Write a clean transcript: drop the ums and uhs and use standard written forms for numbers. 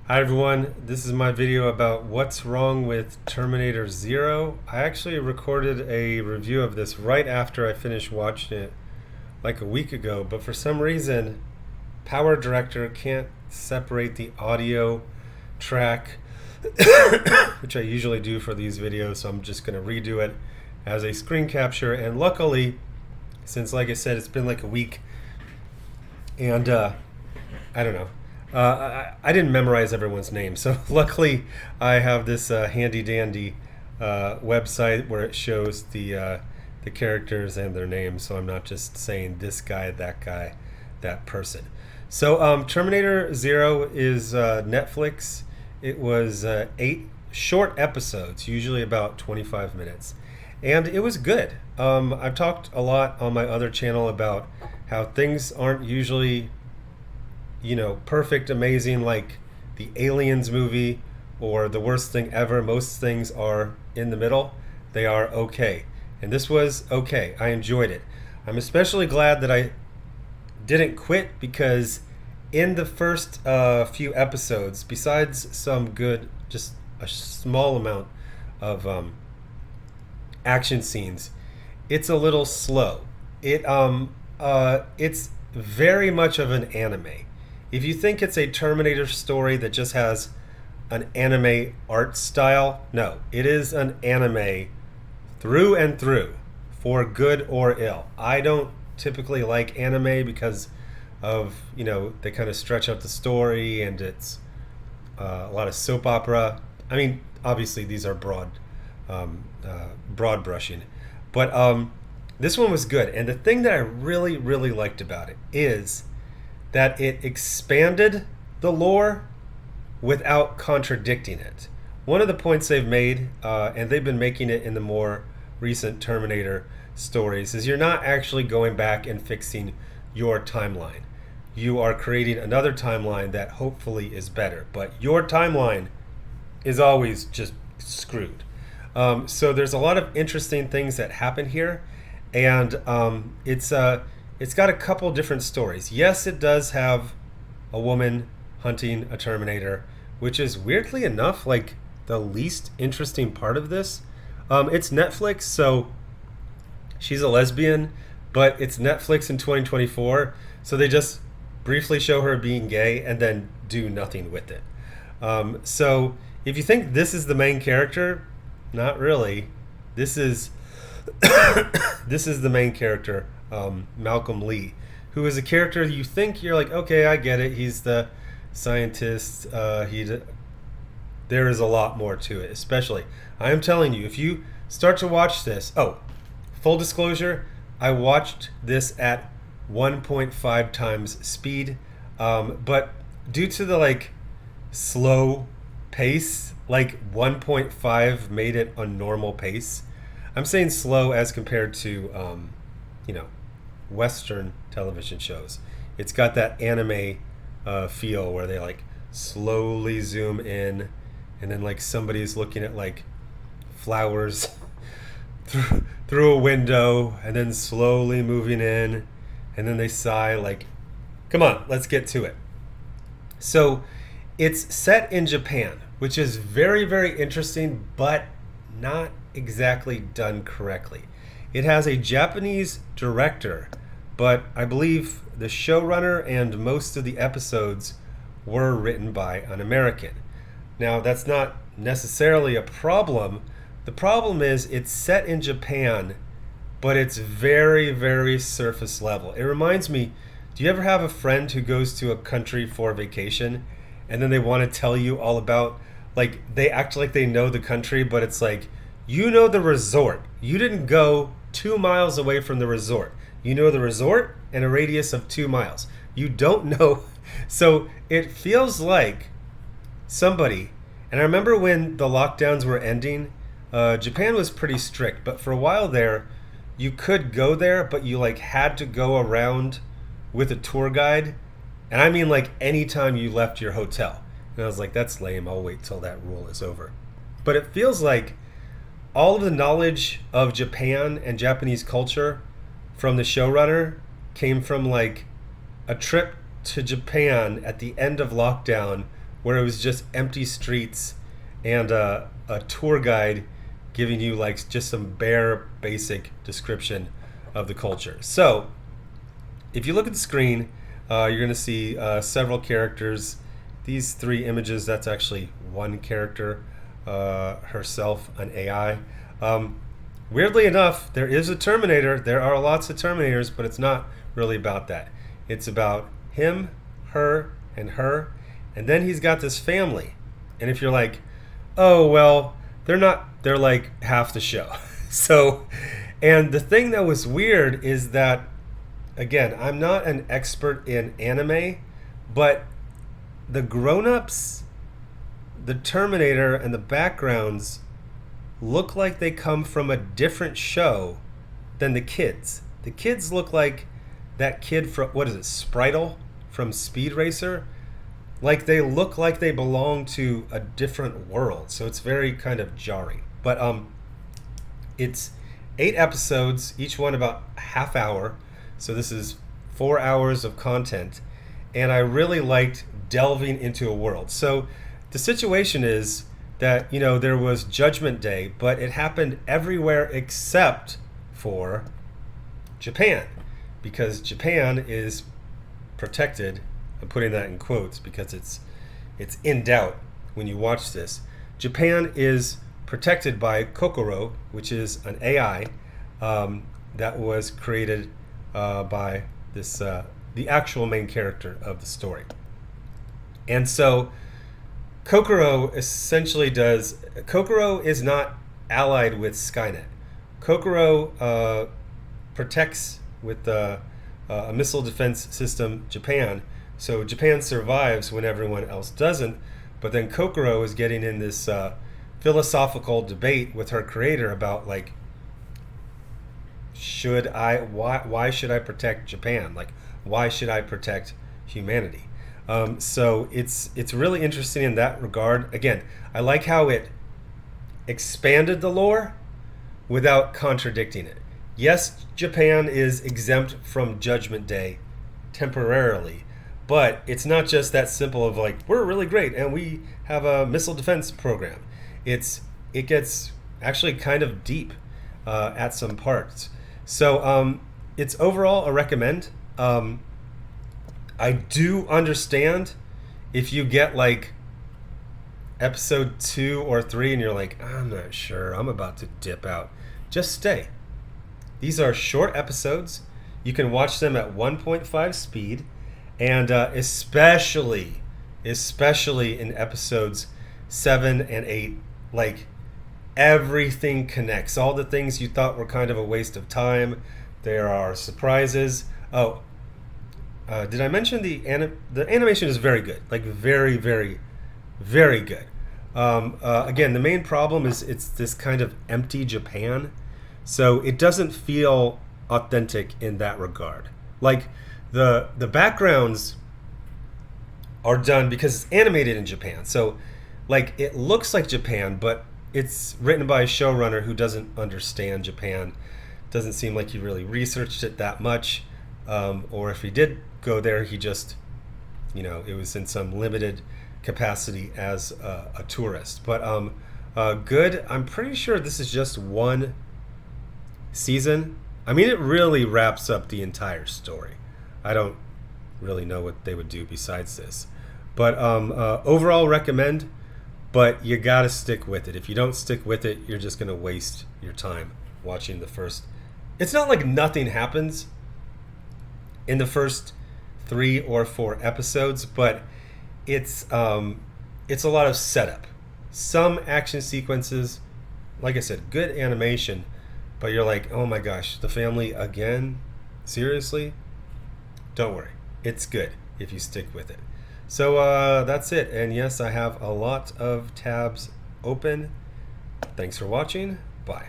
Hi everyone, this is my video about what's wrong with Terminator Zero. I actually recorded a review of this right after I finished watching it like a week ago, but for some reason Power Director can't separate the audio track, which I usually do for these videos, so I'm just going to redo it as a screen capture. And luckily, since like I said, it's been like a week and I don't know. I didn't memorize everyone's name, so luckily I have this handy dandy website where it shows the characters and their names, so I'm not just saying this guy, that person. So Terminator Zero is Netflix. It was 8 short episodes, usually about 25 minutes, and it was good. I've talked a lot on my other channel about how things aren't usually perfect, amazing, like the Aliens movie or the worst thing ever. Most things are in the middle. They are okay. And this was okay. I enjoyed it. I'm especially glad that I didn't quit because in the first few episodes, besides some good, just a small amount of action scenes, it's a little slow. It's very much of an anime. If you think it's a Terminator story that just has an anime art style, no, it is an anime through and through, for good or ill. I don't typically like anime because of, they kind of stretch out the story and it's a lot of soap opera. I mean, obviously these are broad brushing, but this one was good. And the thing that I really, really liked about it is that it expanded the lore without contradicting it. One of the points they've made, and they've been making it in the more recent Terminator stories, is you're not actually going back and fixing your timeline. You are creating another timeline that hopefully is better, but your timeline is always just screwed. So there's a lot of interesting things that happen here, and it's got a couple different stories. Yes, it does have a woman hunting a Terminator, which is weirdly enough like the least interesting part of this. It's Netflix, so she's a lesbian, but it's Netflix in 2024, so they just briefly show her being gay and then do nothing with it. So if you think this is the main character, not really. This is this is the main character, Malcolm Lee, who is a character you think you're like, okay, I get it. He's the scientist. There is a lot more to it. Especially, I am telling you, if you start to watch this. Oh, full disclosure, I watched this at 1.5 times speed, but due to the slow pace, 1.5 made it a normal pace. I'm saying slow as compared to, Western television shows. It's got that anime feel where they slowly zoom in, and then somebody's looking at flowers through a window, and then slowly moving in, and then they sigh come on, let's get to it. So it's set in Japan, which is very, very interesting, but not exactly done correctly. It has a Japanese director, but I believe the showrunner and most of the episodes were written by an American. Now, that's not necessarily a problem. The problem is it's set in Japan, but it's very, very surface level. It reminds me, do you ever have a friend who goes to a country for vacation and then they want to tell you all about, they act like they know the country, but it's the resort. You didn't go 2 miles away from the resort. You know the resort and a radius of 2 miles. You don't know. So it feels like somebody, and I remember when the lockdowns were ending, Japan was pretty strict, but for a while there, you could go there, but you had to go around with a tour guide. And I mean anytime you left your hotel. And I was like, that's lame. I'll wait till that rule is over. But it feels like all of the knowledge of Japan and Japanese culture from the showrunner came from a trip to Japan at the end of lockdown where it was just empty streets and a tour guide giving you like just some bare basic description of the culture. So if you look at the screen, you're going to see several characters. These three images, that's actually one character, herself, an AI. Weirdly enough, there is a Terminator. There are lots of Terminators, but it's not really about that. It's about him, her, and her. And then he's got this family. And if you're like, oh, well, they're not, they're like half the show. So, and the thing that was weird is that, again, I'm not an expert in anime, but the grown-ups, the Terminator, and the backgrounds look like they come from a different show than the kids. The kids look like that kid from, what is it, Spritle from Speed Racer? Like they look like they belong to a different world. So it's very kind of jarring. But it's 8 episodes, each one about a half hour. So this is 4 hours of content. And I really liked delving into a world. So the situation is that, you know, there was Judgment Day, but it happened everywhere except for Japan, because Japan is protected. I'm putting that in quotes because it's in doubt when you watch this. Japan is protected by Kokoro, which is an AI that was created by this the actual main character of the story. And so Kokoro essentially does... Kokoro is not allied with Skynet. Kokoro protects with a missile defense system Japan, so Japan survives when everyone else doesn't. But then Kokoro is getting in this philosophical debate with her creator about, like, why should I protect Japan? Like, why should I protect humanity? So it's really interesting in that regard. Again, I like how it expanded the lore without contradicting it. Yes, Japan is exempt from Judgment Day temporarily, but it's not just that simple of like, we're really great and we have a missile defense program. It gets actually kind of deep at some parts. So it's overall a recommend. I do understand if you get like episode 2 or 3 and you're like, I'm not sure, I'm about to dip out. Just stay. These are short episodes. You can watch them at 1.5 speed, and especially in episodes 7 and 8, like everything connects. All the things you thought were kind of a waste of time, there are surprises. Oh, did I mention the animation is very good, like very, very, very good. Again, the main problem is it's this kind of empty Japan, so it doesn't feel authentic in that regard. Like the backgrounds are done because it's animated in Japan, so like it looks like Japan, but it's written by a showrunner who doesn't understand Japan. Doesn't seem like he really researched it that much, or if he did go there, he just, it was in some limited capacity as a tourist. But good. I'm pretty sure this is just one season. I mean, it really wraps up the entire story. I don't really know what they would do besides this. But overall recommend, but you gotta stick with it. If you don't stick with it, you're just gonna waste your time watching the first. It's not like nothing happens in the first 3 or 4 episodes, but it's a lot of setup. Some action sequences, like I said, good animation, but you're like, oh my gosh, the family again? Seriously? Don't worry. It's good if you stick with it. So that's it. And yes, I have a lot of tabs open. Thanks for watching. Bye.